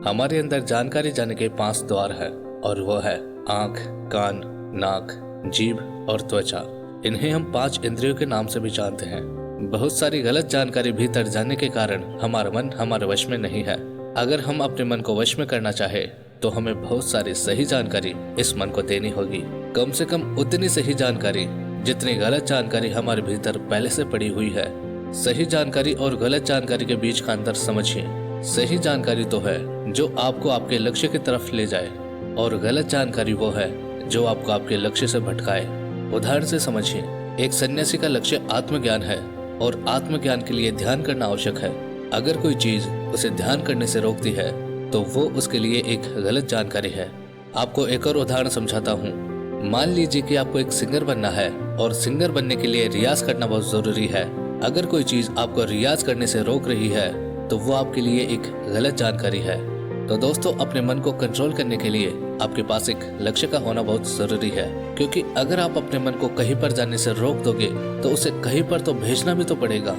हमारे अंदर जानकारी जाने के 5 द्वार है और वो है आंख, कान, नाक, जीभ और त्वचा। इन्हें हम 5 इंद्रियों के नाम से भी जानते हैं। बहुत सारी गलत जानकारी भीतर जाने के कारण हमारा मन हमारे वश में नहीं है। अगर हम अपने मन को वश में करना चाहे तो हमें बहुत सारी सही जानकारी इस मन को देनी होगी। कम से कम उतनी सही जानकारी जितनी गलत जानकारी हमारे भीतर पहले से पड़ी हुई है। सही जानकारी और गलत जानकारी के बीच का अंतर समझिए। सही जानकारी तो है जो आपको आपके लक्ष्य की तरफ ले जाए और गलत जानकारी वो है जो आपको आपके लक्ष्य से भटकाए। उदाहरण से समझिए, एक सन्यासी का लक्ष्य आत्मज्ञान है और आत्मज्ञान के लिए ध्यान करना आवश्यक है। अगर कोई चीज उसे ध्यान करने से रोकती है तो वो उसके लिए एक गलत जानकारी है। आपको एक और उदाहरण समझाता हूँ। मान लीजिए कि आपको एक सिंगर बनना है और सिंगर बनने के लिए रियाज करना बहुत जरूरी है। अगर कोई चीज आपको रियाज करने से रोक रही है तो वो आपके लिए एक गलत जानकारी है। तो दोस्तों, अपने मन को कंट्रोल करने के लिए आपके पास एक लक्ष्य का होना बहुत जरूरी है, क्योंकि अगर आप अपने मन को कहीं पर जाने से रोक दोगे तो उसे कहीं पर तो भेजना भी तो पड़ेगा।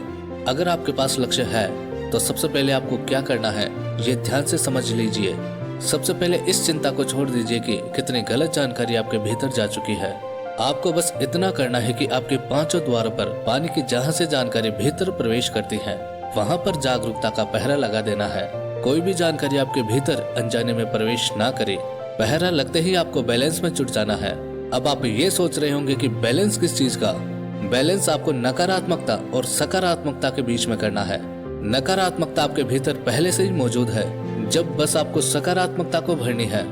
अगर आपके पास लक्ष्य है तो सबसे पहले आपको क्या करना है ये ध्यान से समझ लीजिए। सबसे पहले इस चिंता को छोड़ दीजिए कि कितनी गलत जानकारी आपके भीतर जा चुकी है। आपको बस इतना करना है कि आपके 5 द्वारों पर पानी की जहाँ से जानकारी भीतर प्रवेश करती है वहाँ पर जागरूकता का पहरा लगा देना है। कोई भी जानकारी आपके भीतर अनजाने में प्रवेश ना करे। पहरा लगते ही आपको बैलेंस में जुट जाना है। अब आप ये सोच रहे होंगे कि बैलेंस किस चीज का? बैलेंस आपको नकारात्मकता और सकारात्मकता के बीच में करना है। नकारात्मकता आपके भीतर पहले से ही मौजूद है, जब बस आपको सकारात्मकता को भरनी है।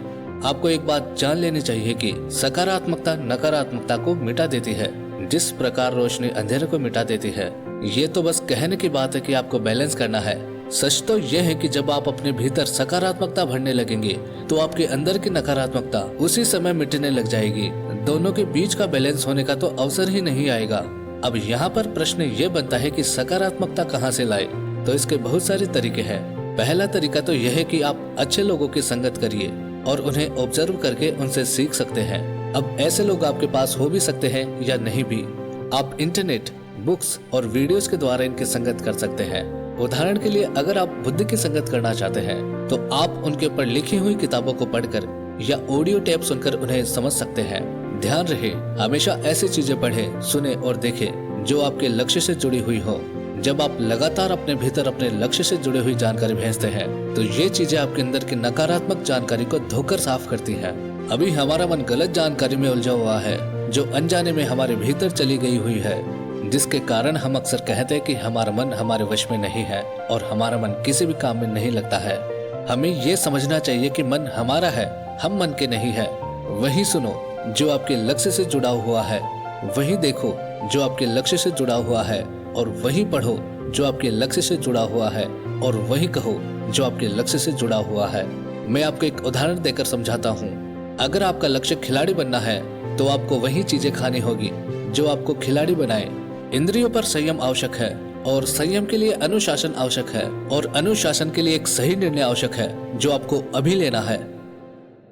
आपको एक बात जान लेनी चाहिए कि सकारात्मकता नकारात्मकता को मिटा देती है, जिस प्रकार रोशनी अंधेरे को मिटा देती है। ये तो बस कहने की बात है कि आपको बैलेंस करना है। सच तो यह है कि जब आप अपने भीतर सकारात्मकता भरने लगेंगे तो आपके अंदर की नकारात्मकता उसी समय मिटने लग जाएगी। दोनों के बीच का बैलेंस होने का तो अवसर ही नहीं आएगा। अब यहाँ पर प्रश्न ये बनता है कि सकारात्मकता कहाँ से लाए? तो इसके बहुत सारे तरीके हैं। पहला तरीका तो यह है कि आप अच्छे लोगों की संगत करिए और उन्हें ऑब्जर्व करके उनसे सीख सकते हैं। अब ऐसे लोग आपके पास हो भी सकते हैं या नहीं भी। आप इंटरनेट, बुक्स और वीडियोस के द्वारा इनकी संगत कर सकते हैं। उदाहरण के लिए, अगर आप बुद्ध की संगत करना चाहते हैं तो आप उनके ऊपर लिखी हुई किताबों को पढ़कर या ऑडियो टेप सुनकर उन्हें समझ सकते हैं। ध्यान रहे, हमेशा ऐसी चीजें पढ़ें, सुने और देखें जो आपके लक्ष्य से जुड़ी हुई हो। जब आप लगातार अपने भीतर अपने लक्ष्य से जुड़ी हुई जानकारी भेजते हैं तो ये चीजें आपके अंदर की नकारात्मक जानकारी को धोकर साफ करती है। अभी हमारा मन गलत जानकारी में उलझा हुआ है जो अनजाने में हमारे भीतर चली गई हुई है, जिसके कारण हम अक्सर कहते हैं कि हमारा मन हमारे वश में नहीं है और हमारा मन किसी भी काम में नहीं लगता है। हमें ये समझना चाहिए कि मन हमारा है, हम मन के नहीं है। वही सुनो जो आपके लक्ष्य से जुड़ा हुआ है, वही देखो जो आपके लक्ष्य से जुड़ा हुआ है, और वही पढ़ो जो आपके लक्ष्य से जुड़ा हुआ है, और वही कहो जो आपके लक्ष्य से जुड़ा हुआ है। मैं आपको एक उदाहरण देकर समझाता हूँ। अगर आपका लक्ष्य खिलाड़ी बनना है तो आपको वही चीजें खानी होगी जो आपको खिलाड़ी बनाए। इंद्रियों पर संयम आवश्यक है और संयम के लिए अनुशासन आवश्यक है और अनुशासन के लिए एक सही निर्णय आवश्यक है जो आपको अभी लेना है।